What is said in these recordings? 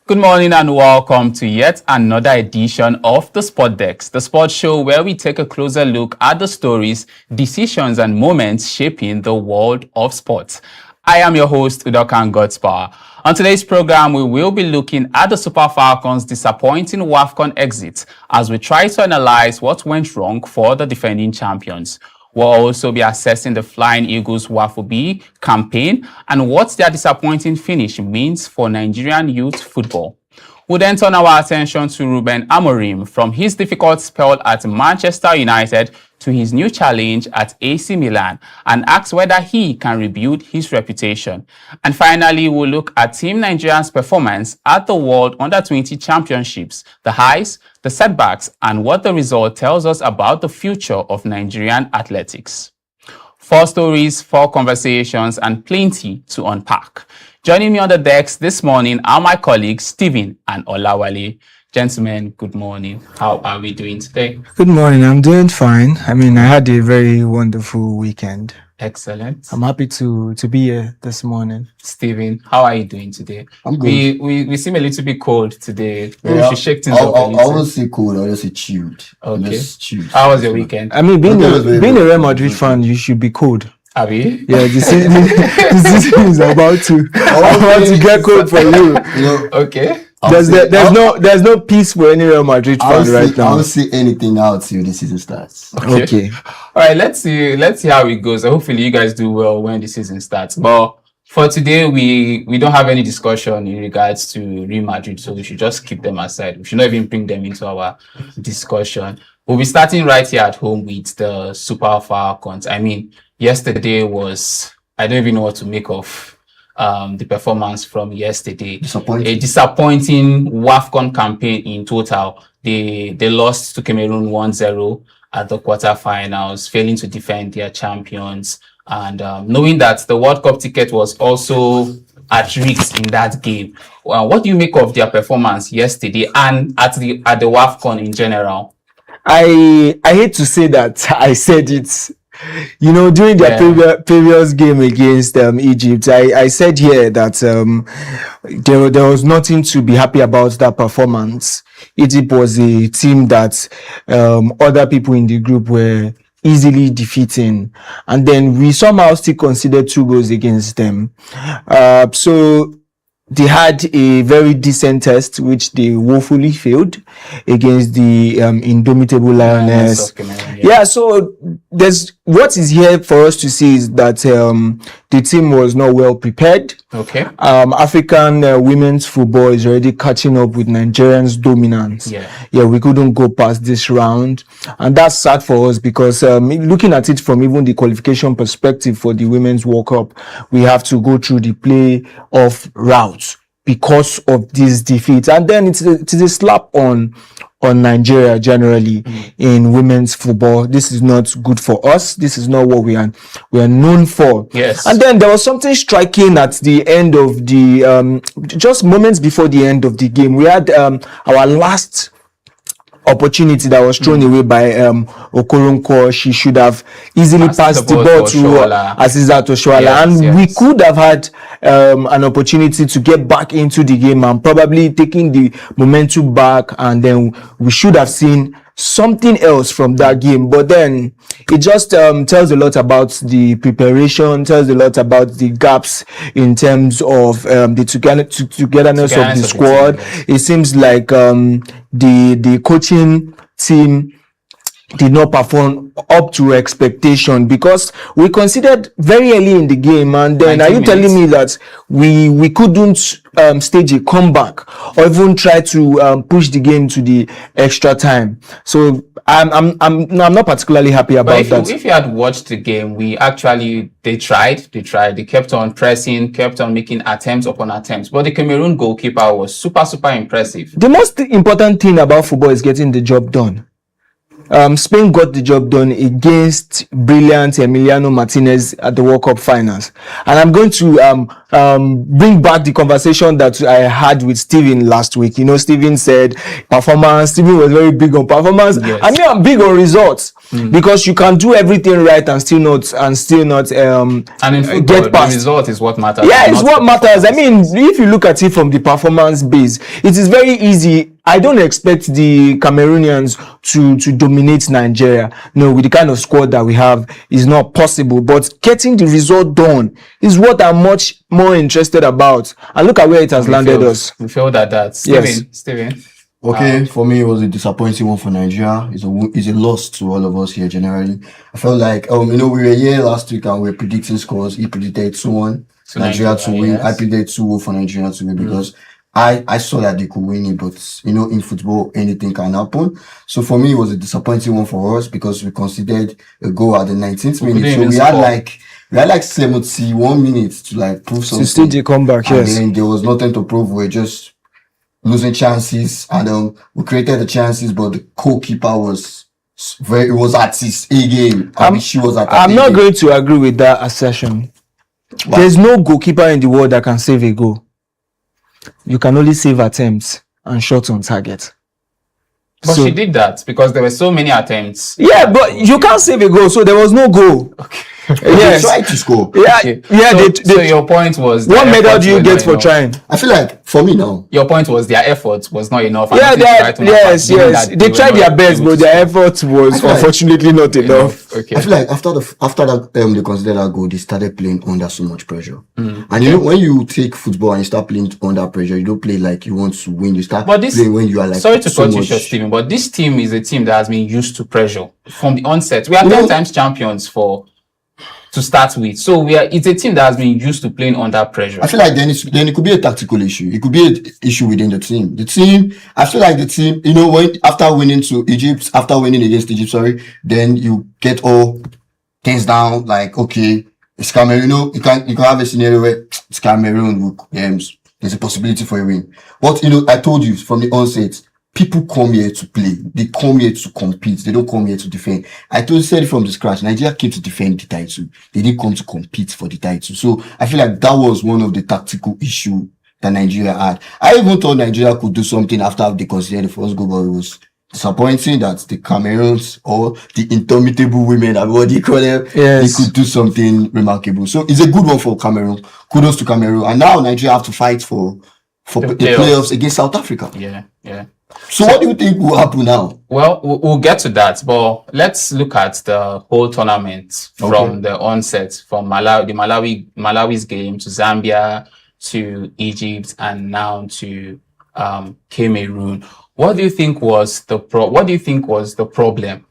Good morning and welcome to yet another edition of the Sport Desk, the sports show where we take a closer look at the stories, decisions and moments shaping the world of sports. I am your host, Udokan Godspower. On today's program, we will be looking at the Super Falcons' disappointing WAFCON exit as we try to analyze what went wrong for the defending champions. We'll also be assessing the Flying Eagles WAFOB campaign and what their disappointing finish means for Nigerian youth football. We'll then turn our attention to Ruben Amorim from his difficult spell at Manchester United to his new challenge at AC Milan and ask whether he can rebuild his reputation. And finally, we'll look at Team Nigeria's performance at the World Under-20 Championships, the highs, the setbacks, and what the result tells us about the future of Nigerian athletics. 4 stories, 4 conversations, and plenty to unpack. Joining me on the decks this morning are my colleagues Stephen and Olawale. Gentlemen, good morning. How are we doing today? Good morning. I'm doing fine. I had a very wonderful weekend. Excellent. I'm happy to be here this morning. Stephen, how are you doing today? I'm good. We seem a little bit cold today. Yeah, We should shake things up a I little. won't say cold, I'll just say chilled. Okay. Just chilled. How was your weekend? Being Okay, very a good. Real Madrid fan, you should be cold. Abi? Yeah, the season is about to get cold for you. You know, Okay. There's no peace for any Real Madrid fan right now. I'll say anything now till the season starts. Okay. All right, let's see how it goes. Hopefully you guys do well when the season starts. But for today, we don't have any discussion in regards to Real Madrid, so we should just keep them aside. We should not even bring them into our discussion. We'll be starting right here at home with the Super Falcons. Yesterday was, I don't even know what to make of the performance from yesterday. Disappointing. A disappointing WAFCON campaign in total. They lost to Cameroon 1-0 at the quarterfinals, failing to defend their champions. And knowing that the World Cup ticket was also at risk in that game. What do you make of their performance yesterday and at the WAFCON in general? I hate to say that I said it. During their previous game against Egypt, I said here that there was nothing to be happy about that performance. Egypt was a team that other people in the group were easily defeating, and then we somehow still considered 2 goals against them. So they had a very decent test, which they woefully failed against the indomitable Lioness. Yeah, so what is here for us to see is that the team was not well prepared. Okay. African women's football is already catching up with Nigerians' dominance. Yeah, we couldn't go past this round, and that's sad for us because looking at it from even the qualification perspective for the Women's World Cup, we have to go through the play-off route because of this defeat, and then it's a slap on Nigeria generally in women's football. This is not good for us. This is not what we are known for. Yes. And then there was something striking at the end of the just moments before the end of the game. We had our last opportunity that was thrown away by Okoronkwo. She should have easily passed the ball to Asisat Oshoala, and we could have had an opportunity to get back into the game and probably taking the momentum back, and then we should have seen something else from that game. But then it just tells a lot about the preparation, tells a lot about the gaps in terms of the togetherness of the squad. It seems like the coaching team did not perform up to expectation because we considered very early in the game, and then are you telling me that we couldn't stage a comeback or even try to push the game to the extra time? So I'm not particularly happy about that. If you had watched the game, they tried. They kept on pressing, kept on making attempts upon attempts. But the Cameroon goalkeeper was super impressive. The most important thing about football is getting the job done. Spain got the job done against brilliant Emiliano Martinez at the World Cup finals. And I'm going to bring back the conversation that I had with Steven last week. You know, Steven said performance. Steven was very big on performance. Yes. I mean, I'm big on results because you can do everything right and still not And in football, get past. the result is what matters. Yeah, it's not what the matters. I performance. mean, if you look at it from the performance base, it is very easy. I don't expect the Cameroonians to dominate Nigeria. No, with the kind of squad that we have, is not possible. But getting the result done is what I'm much more interested about. And look at where it has landed us. We failed at that. Yes. Steven. Okay, for me, it was a disappointing one for Nigeria. It's a loss to all of us here generally. I felt like, we were here last week and we were predicting scores. He predicted 2-1, To Nigeria to Nigeria, win. yes. I predicted 2-0 for Nigeria to win because I saw that they could win it, but in football, anything can happen. So for me, it was a disappointing one for us because we considered a goal at the 19th minute. couldn't So even we had score. like 71 minutes to like prove something. To stage a comeback, And yes. then there was nothing to prove. We're just losing chances, and we created the chances, but the goalkeeper was it was at his A game. She was at her I'm A not game. going to agree with that assertion. There's no goalkeeper in the world that can save a goal. You can only save attempts and shots on target. But So- she did that because there were so many attempts. Yeah, but you can't save a goal, so there was no goal. Okay. Yes. They tried to score. Yeah, Okay. yeah. So your point was what their medal efforts do you were get not for enough. trying? I feel like for me now, Your point was their effort was not enough. and Yeah, nothing tried to yes, matter, given yes. that They were tried not their best, able but to their score effort was I feel like- unfortunately not enough. Okay. I feel like after that they considered that goal, they started playing under so much pressure. Mm. And when you take football and you start playing under pressure, you don't play like you want to win. You start But this, playing when you are like sorry to so cut you much. short, Stephen, but this team is a team that has been used to pressure from the onset. We are You 10 know- times champions to start with. So it's a team that has been used to playing under pressure. I feel like then it could be a tactical issue. It could be an issue within the team. I feel like the team, when after winning against Egypt, then you get all things down. Like, okay, it's Cameroon. You can have a scenario where it's Cameroon. There's a possibility for a win. But I told you from the onset, people come here to play. They come here to compete. They don't come here to defend. Said it from the scratch. Nigeria came to defend the title. They didn't come to compete for the title. So I feel like that was one of the tactical issues that Nigeria had. I even thought Nigeria could do something after they considered the first goal, but it was disappointing that the Cameroons or the indomitable women, what do you call them? Yes. They could do something remarkable. So it's a good one for Cameroon. Kudos to Cameroon. And now Nigeria have to fight for the playoffs against South Africa. Yeah. So what do you think will happen now? Well, we'll get to that, but let's look at the whole tournament from the onset, from Malawi's game to Zambia to Egypt and now to Cameroon. What do you think was the problem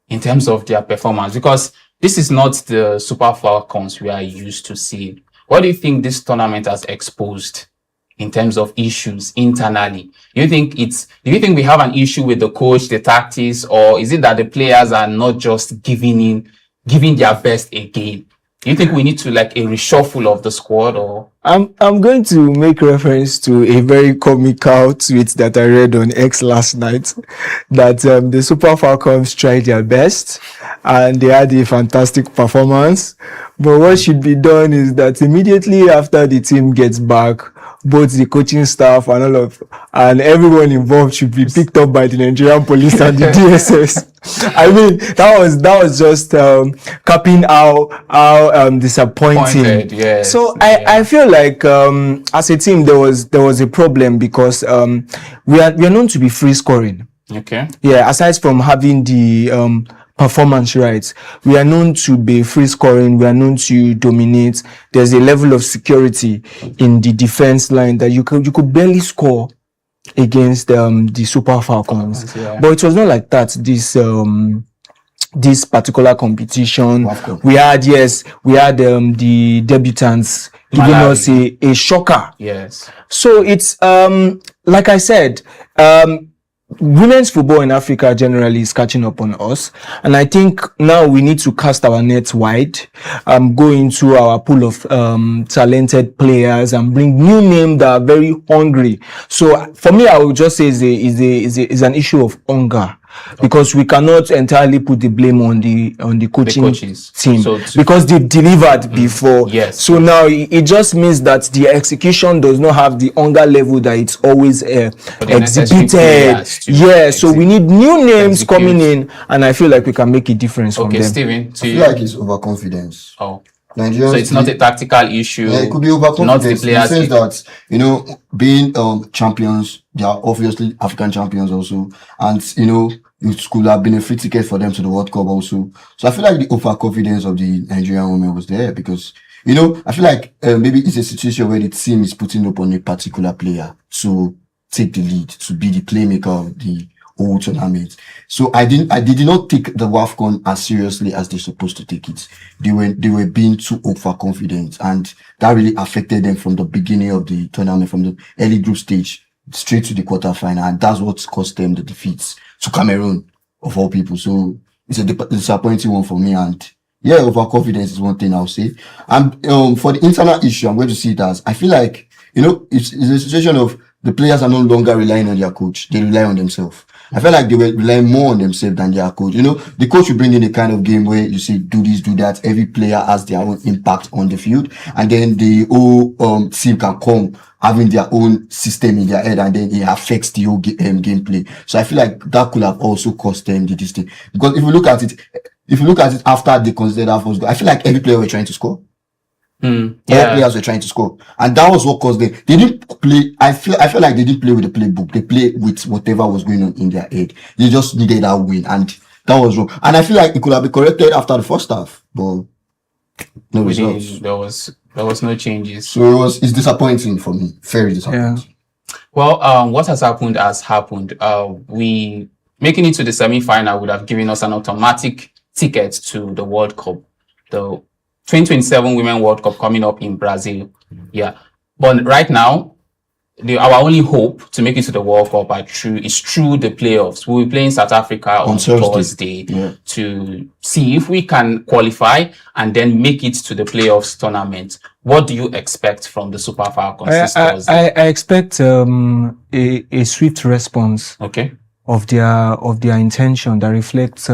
in terms of their performance? Because this is not the Super Falcons we are used to seeing. What do you think this tournament has exposed in terms of issues internally? Do you think we have an issue with the coach, the tactics, or is it that the players are not just giving their best again? Do you think we need to a reshuffle of the squad, or? I'm going to make reference to a very comical tweet that I read on X last night, that the Super Falcons tried their best and they had a fantastic performance. But what should be done is that immediately after the team gets back, both the coaching staff and everyone involved should be picked up by the Nigerian police and the DSS. I mean, that was just capping how disappointing. Pointed, yes. So I feel like as a team there was a problem because we are known to be free scoring. Okay. Yeah, aside from having the performance rights, we are known to be free scoring, we are known to dominate. There's a level of security in the defense line that you could barely score against the Super Falcons. Yeah. But it was not like that this particular competition. WAFCON. We had the debutants giving us a shocker. Yes. So it's like I said, women's football in Africa generally is catching up on us, and I think now we need to cast our nets wide, go into our pool of talented players and bring new names that are very hungry. So for me, I would just say is an issue of hunger. because we cannot entirely put the blame on the coaching coaches. team, So because they delivered before. Yes. So now it just means that the execution does not have the hunger level that it's always the necessary exhibited. players to Yeah. So we need new names execute. coming in, and I feel like we can make a difference from Okay, them. Steven, I to feel you. like it's overconfidence. Oh. Nigerians, So it's not a tactical issue. yeah, it could be not the overconfidence in the players. sense that, you know, being champions, they are obviously African champions also, and you know, it could have been a free ticket for them to the World Cup also. So I feel like the overconfidence of the Nigerian women was there because, you know, I feel like maybe it's a situation where the team is putting up on a particular player to take the lead, to be the playmaker of the whole tournament. So they did not take the WAFCON as seriously as they're supposed to take it. They were being too overconfident, and that really affected them from the beginning of the tournament, from the early group stage straight to the quarterfinal, and that's what cost them the defeats to Cameroon, of all people. So it's a disappointing one for me, and yeah, overconfidence is one thing I'll say. And for the internal issue, I'm going to see it as, I feel like, you know, it's a situation of the players are no longer relying on their coach; they rely on themselves. I feel like they were relying more on themselves than their coach. You know, the coach will bring in a kind of game where you say, do this, do that. Every player has their own impact on the field. And then the whole team can come having their own system in their head, and then it affects the whole gameplay. So I feel like that could have also cost them this thing. Because if you look at it after they considered that first goal, I feel like every player were trying to score. All players were trying to score, and that was what caused them. They didn't play. I feel like they didn't play with the playbook. They played with whatever was going on in their head. They just needed that win, and that was wrong. And I feel like it could have been corrected after the first half, but no results. There was no changes. So it's disappointing for me. Very disappointing. Yeah. Well, what has happened has happened. We making it to the semi-final would have given us an automatic ticket to the World Cup, the 2027 Women World Cup coming up in Brazil. Yeah. But right now, our only hope to make it to the World Cup is through the playoffs. We'll be playing South Africa on Thursday to see if we can qualify and then make it to the playoffs tournament. What do you expect from the Super Falcons this Thursday? I expect a swift response. Okay. Of their intention that reflects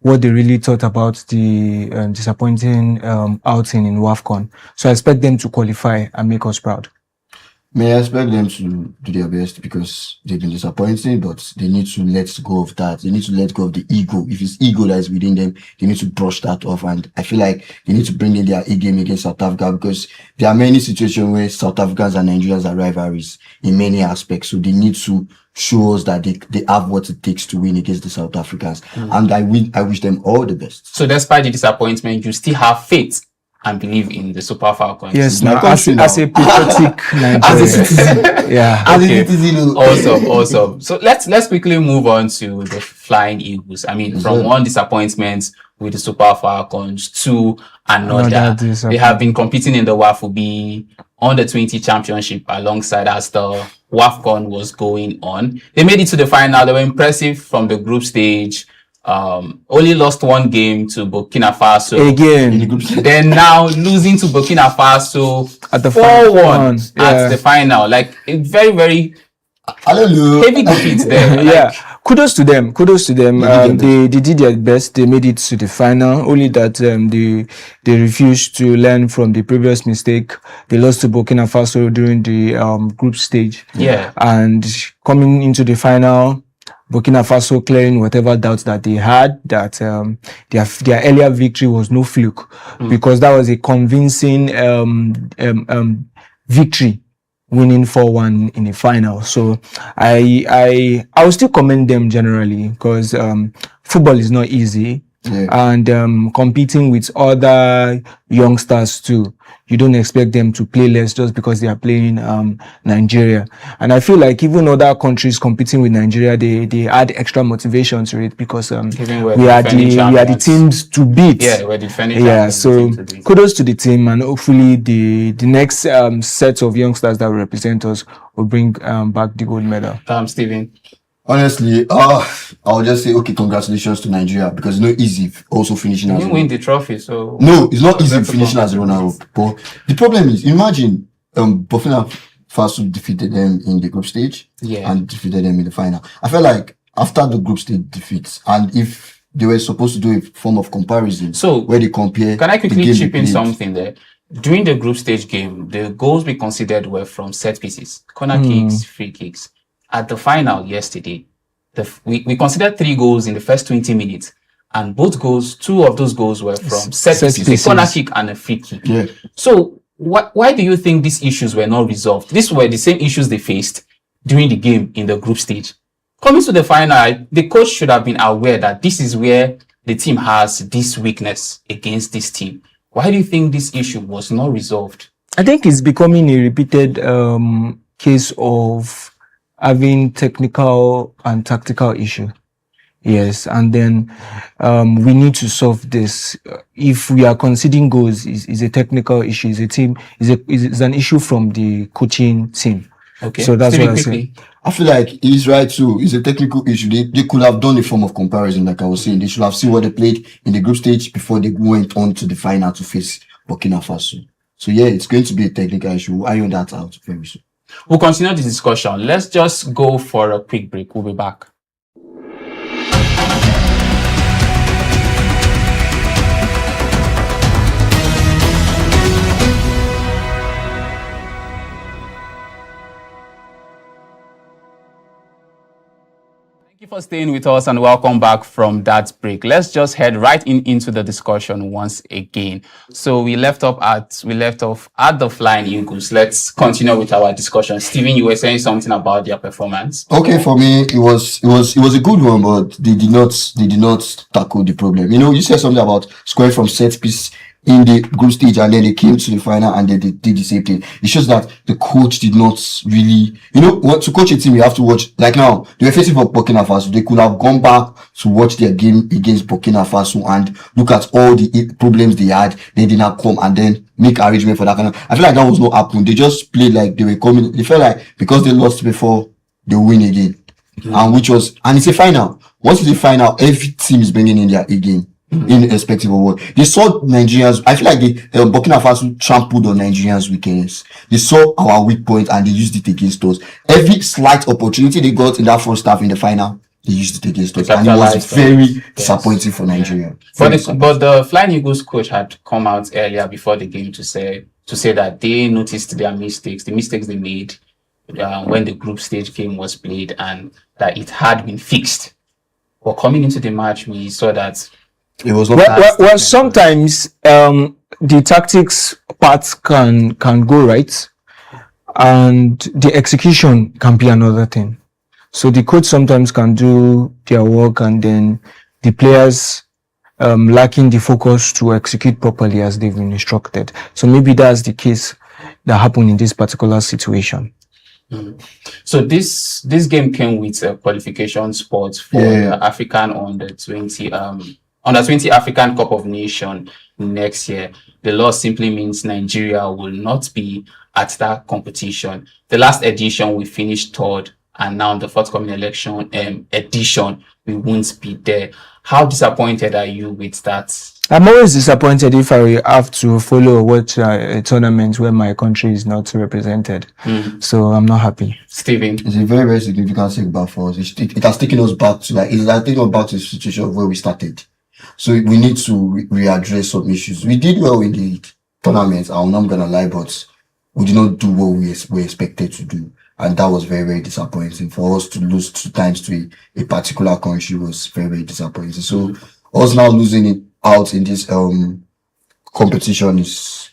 what they really thought about the disappointing outing in WAFCON. So I expect them to qualify and make us proud. May I expect them to do their best because they've been disappointing, but they need to let go of that. They need to let go of the ego. If it's ego that is within them, they need to brush that off. And I feel like they need to bring in their A game against South Africa because there are many situations where South Africans and Nigerians are rivalries in many aspects. So they need to show us that they have what it takes to win against the South Africans. And I wish them all the best. So despite the disappointment, you still have faith and believe in the Super Falcons. Yes, now, as a patriotic Nigerian. As a citizen. Yeah. As Okay. a citizen. Awesome. So let's quickly move on to the Flying Eagles. I mean, from one disappointment with the Super Falcons to another. They have been competing in the WAFU B under 20 championship alongside as the WAFCON was going on. They made it to the final. They were impressive from the group stage. Only lost one game to Burkina Faso Again. Then now losing to Burkina Faso At the 4-1 yeah. at the final. Like a very, very Hallelujah. heavy defeat there. Like, Yeah, kudos to them. They did their best. They made it to the final. Only that they refused to learn from the previous mistake. They lost to Burkina Faso during the group stage. Yeah. And coming into the final, Burkina Faso clearing whatever doubts that they had that their earlier victory was no fluke, because that was a convincing victory, winning 4-1 in the final. So I will still commend them generally, because football is not easy. Yeah. And competing with other youngsters too. You don't expect them to play less just because they are playing Nigeria. And I feel like even other countries competing with Nigeria, they add extra motivation to it, because we are the teams to beat. Yeah, we're defending. Yeah, so kudos to the team, and hopefully the next set of youngsters that will represent us will bring back the gold medal. Steven. Honestly, I'll just say, okay, congratulations to Nigeria, because it's not easy also finishing You as didn't win the trophy, so no, it's not easy finishing as a runner-up. But the problem is, imagine Burkina Faso defeated them in the group stage Yeah. and defeated them in the final. I feel like after the group stage defeat, and if they were supposed to do a form of comparison, So, where they compare, can I the quickly game chip they in played. something there? During the group stage game, the goals we considered were from set pieces, corner kicks, free kicks. At the final yesterday, we considered 3 goals in the first 20 minutes, and both goals, 2 of those goals were from set pieces, a corner kick and a free kick. Yeah. So, why do you think these issues were not resolved? These were the same issues they faced during the game in the group stage. Coming to the final, the coach should have been aware that this is where the team has this weakness against this team. Why do you think this issue was not resolved? I think it's becoming a repeated case of having technical and tactical issue. Yes, and then we need to solve this. If we are conceding goals, is a technical issue. Is a team is an issue from the coaching team. Okay. So that's Stevie, what I quickly. say. I feel like he's right too. It's a technical issue. They could have done a form of comparison, like I was saying. They should have seen what they played in the group stage before they went on to the final to face Burkina Faso. So yeah, it's going to be a technical issue. We'll iron that out very soon. We'll continue the discussion. Let's just go for a quick break. We'll be back. Thank you for staying with us and welcome back from that break. Let's just head right into the discussion once again. So we left off at the Flying Eagles. Let's continue with our discussion. Stephen, you were saying something about their performance. Okay, for me, it was a good one, but they did not tackle the problem. You know, you said something about scoring from set piece in the group stage, and then they came to the final and they did the same thing. It shows that the coach did not really, to coach a team, you have to watch. Like now, they were facing for Burkina Faso. They could have gone back to watch their game against Burkina Faso and look at all the problems they had. They did not come and then make arrangement for that kind of. I feel like that was not happening. They just played like they were coming. They felt like because they lost before, they win again. And it's a final. Once it's a final, every team is bringing in their A game. Irrespective of what they saw. Nigerians, I feel like Burkina Faso trampled on Nigerians' weakness. They saw our weak point and they used it against us. Every slight opportunity they got in that first half in the final, they used it against us, and it was very disappointing for Nigeria. But the Flying Eagles coach had come out earlier before the game to say that they noticed their mistakes, the mistakes they made when the group stage game was played, and that it had been fixed. But coming into the match, we saw that it was not well, sometimes the tactics part can go right, and the execution can be another thing. So the coach sometimes can do their work, and then the players lacking the focus to execute properly as they've been instructed. So maybe that's the case that happened in this particular situation. So this game came with a qualification spot for the African under 20 African Cup of Nations next year. The loss simply means Nigeria will not be at that competition. The last edition we finished third, and now the forthcoming edition we won't be there. How disappointed are you with that? I'm always disappointed if I have to follow or watch a tournament where my country is not represented. So I'm not happy. Stephen, it's a very, very significant setback for us. It has taken us back to the situation of where we started. So we need to readdress some issues. We did well in the tournament. I'm not gonna lie, but we did not do what we were expected to do, and that was very, very disappointing. For us to lose 2 times to a particular country was very, very disappointing. So us now losing it out in this competition is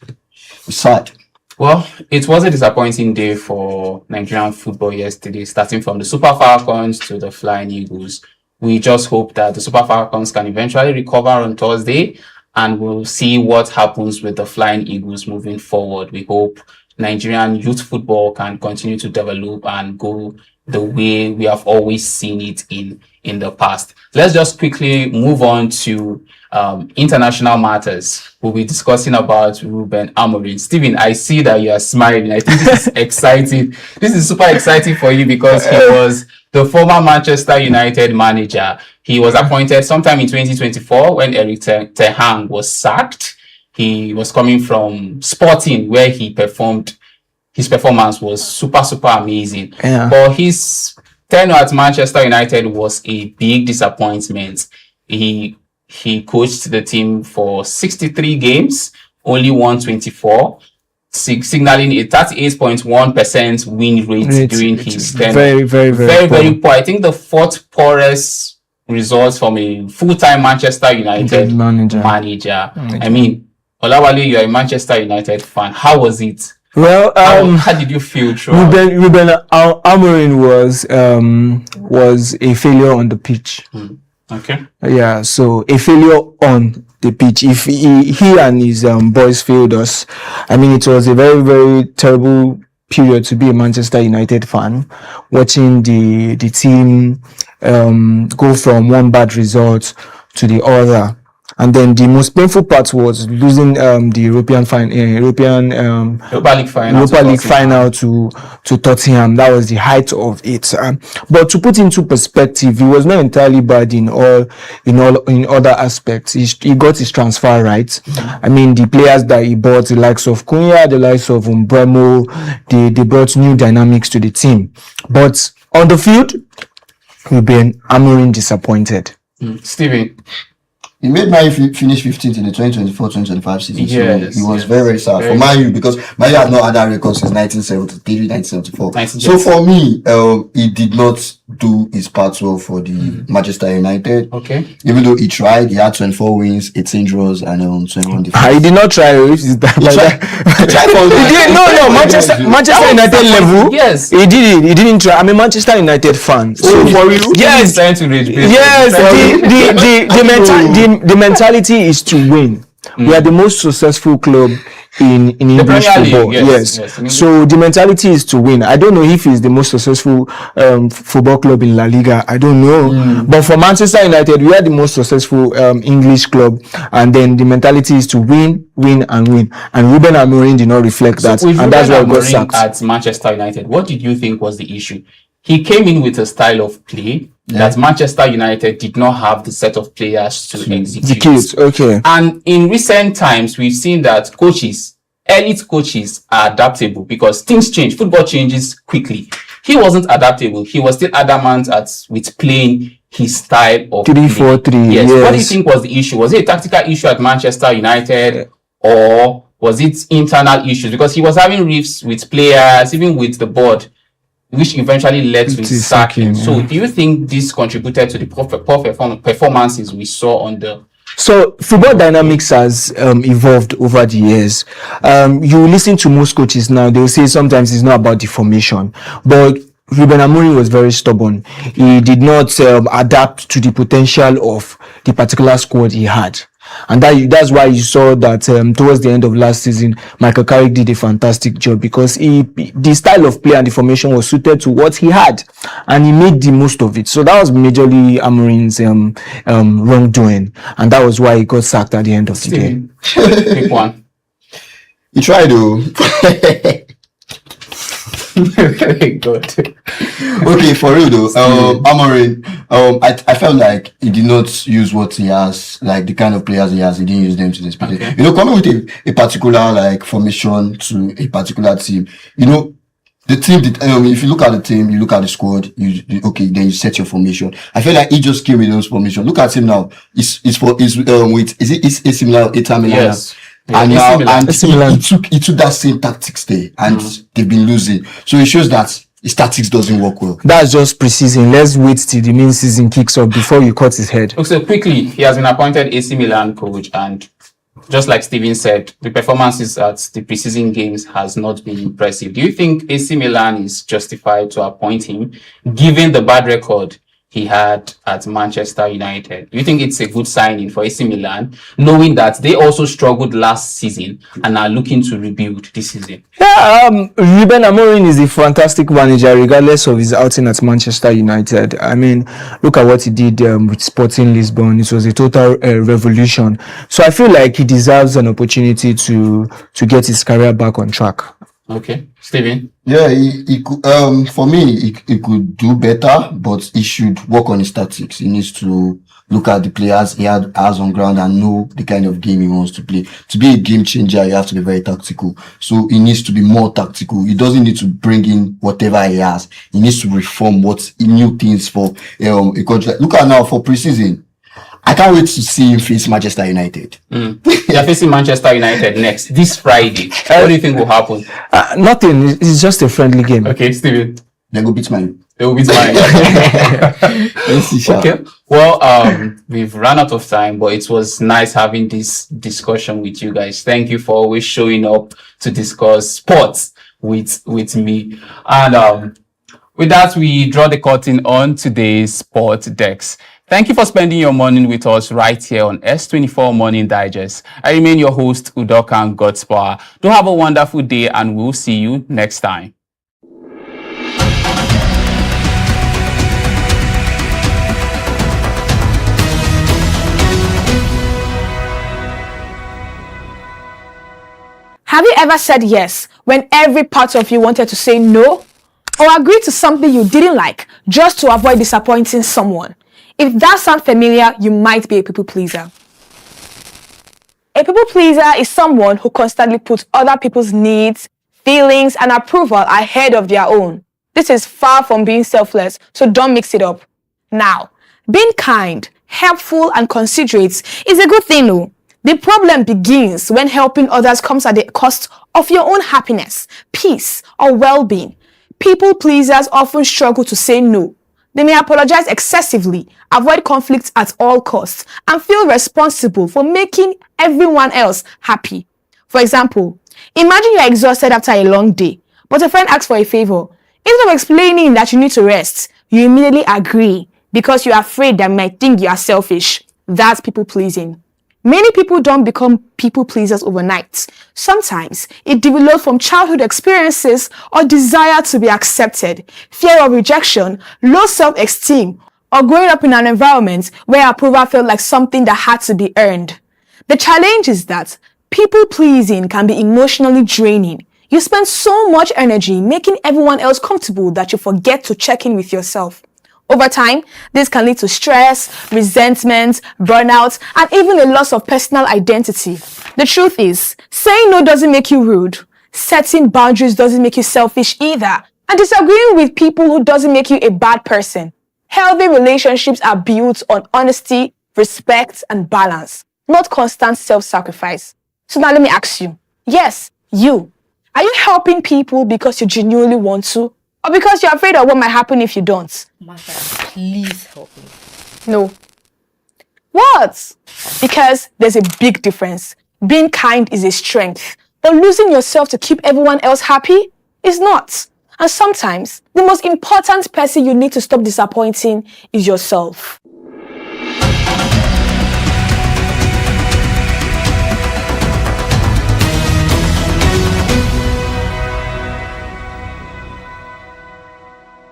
sad. Well, it was a disappointing day for Nigerian football yesterday, starting from the Super Falcons to the Flying Eagles. We just hope that the Super Falcons can eventually recover on Thursday, and we'll see what happens with the Flying Eagles moving forward. We hope Nigerian youth football can continue to develop and go the way we have always seen it in the past. Let's just quickly move on to international matters. We'll be discussing about Ruben Amorim. Stephen, I see that you are smiling. I think this is exciting. This is super exciting for you because he was the former Manchester United manager. He was appointed sometime in 2024 when Erik ten Hag was sacked. He was coming from Sporting, where he performed. His performance was super amazing. Yeah. But his tenure at Manchester United was a big disappointment. He coached the team for 63 games, only won 24, signaling a 38.1% win rate during his tenure. Very poor. I think the fourth poorest results from a full-time Manchester United manager. I mean, Olawale, you're a Manchester United fan. How was it? Well, how did you feel? Ruben Amorim was a failure on the pitch. Okay. Yeah, so a failure on the pitch. If he and his boys failed us, I mean, it was a very, very terrible period to be a Manchester United fan, watching the team go from one bad result to the other. And then the most painful part was losing the Europa League final to Tottenham. That was the height of it. But to put into perspective, he was not entirely bad in other aspects. He got his transfer right. I mean, the players that he bought, the likes of Cunha, the likes of Umbremo, they brought new dynamics to the team. But on the field, Ruben Amorim disappointed. Steven. He made Man U finish 15th in the 2024-2025 season. Yes, so he was very, very sad for Man U, because Man U had not had that record since 1973, 1974. So for me, he did not do his part well for the Manchester United. Okay. Even though he tried, he had 24 wins, 18 draws, and 21 defeats. He did not try. He tried Manchester United level. Yes. He did it. He didn't try. I'm a Manchester United fan. So for you? Yes. The mentality is to win. We are the most successful club in English football. Yes. So the mentality is to win. I don't know if it's the most successful football club in La Liga. I don't know. But for Manchester United, we are the most successful English club, and then the mentality is to win. And Ruben Amorim did not reflect that, and that's why he got sacked. At Manchester United, what did you think was the issue? He came in with a style of play that Manchester United did not have the set of players to execute. Okay. And in recent times, we've seen that elite coaches are adaptable because things change. Football changes quickly. He wasn't adaptable. He was still adamant with playing his style of 3-4-3. Yes. What do you think was the issue? Was it a tactical issue at Manchester United, or was it internal issues? Because he was having rifts with players, even with the board, which eventually led to his sacking. So do you think this contributed to the poor performances we saw on the... So football dynamics has evolved over the years. You listen to most coaches now, they'll say sometimes it's not about the formation, but Ruben Amorim was very stubborn. He did not adapt to the potential of the particular squad he had. And that's why you saw that towards the end of last season, Michael Carrick did a fantastic job, because the style of play and the formation was suited to what he had, and he made the most of it. So that was majorly Amorim's wrongdoing, and that was why he got sacked at the end of the day. Pick one. He tried to. Very good. Okay, for real though, Amorim, I felt like he did not use what he has, like the kind of players he has. He didn't use them to this extent. Okay. You know, coming with a particular like formation to a particular team, you know, the team did. If you look at the team, you look at the squad. Then you set your formation. I feel like he just came with those formation. Look at him now. It's with AC Milan, Inter Milan. Yes. And he took that same tactics there, and they've been losing. So it shows that his tactics doesn't work well. That's just pre-season. Let's wait till the main season kicks off before you cut his head. So quickly, he has been appointed AC Milan coach, and just like Steven said, the performances at the preseason games has not been impressive. Do you think AC Milan is justified to appoint him, given the bad record he had at Manchester United? Do you think it's a good signing for AC Milan, knowing that they also struggled last season and are looking to rebuild this season? Yeah, Ruben Amorim is a fantastic manager, regardless of his outing at Manchester United. I mean, look at what he did with Sporting Lisbon. It was a total revolution. So I feel like he deserves an opportunity to get his career back on track. Okay, Steven? Yeah, he could, for me, he could do better, but he should work on his tactics. He needs to look at the players he has on ground and know the kind of game he wants to play. To be a game changer, you have to be very tactical. So he needs to be more tactical. He doesn't need to bring in whatever he has. He needs to reform new things for a country. Look at now for preseason. I can't wait to see him face Manchester United. They're facing Manchester United next this Friday. What do you think will happen? Nothing. It's just a friendly game. Okay, Steven. They go beat Man. They will beat mine. Let's see, Sha. Okay. Well, we've run out of time, but it was nice having this discussion with you guys. Thank you for always showing up to discuss sports with me. And with that, we draw the curtain on today's Sport Decks. Thank you for spending your morning with us right here on S24 Morning Digest. I remain your host, Udokan Godspower. Do have a wonderful day, and we'll see you next time. Have you ever said yes when every part of you wanted to say no? Or agreed to something you didn't like just to avoid disappointing someone? If that sounds familiar, you might be a people pleaser. A people pleaser is someone who constantly puts other people's needs, feelings, and approval ahead of their own. This is far from being selfless, so don't mix it up. Now, being kind, helpful, and considerate is a good thing, though. The problem begins when helping others comes at the cost of your own happiness, peace, or well-being. People pleasers often struggle to say no. They may apologize excessively, avoid conflicts at all costs, and feel responsible for making everyone else happy. For example, imagine you're exhausted after a long day, but a friend asks for a favor. Instead of explaining that you need to rest, you immediately agree because you're afraid they might think you are selfish. That's people pleasing. Many people don't become people pleasers overnight. Sometimes it develops from childhood experiences or desire to be accepted, fear of rejection, low self-esteem, or growing up in an environment where approval felt like something that had to be earned. The challenge is that people pleasing can be emotionally draining. You spend so much energy making everyone else comfortable that you forget to check in with yourself. Over time, this can lead to stress, resentment, burnout, and even a loss of personal identity. The truth is, saying no doesn't make you rude. Setting boundaries doesn't make you selfish either. And disagreeing with people who doesn't make you a bad person. Healthy relationships are built on honesty, respect, and balance, not constant self-sacrifice. So now let me ask you, yes, you. Are you helping people because you genuinely want to? Or because you're afraid of what might happen if you don't? Martha, please help me. No. What? Because there's a big difference. Being kind is a strength, but losing yourself to keep everyone else happy is not. And sometimes, the most important person you need to stop disappointing is yourself.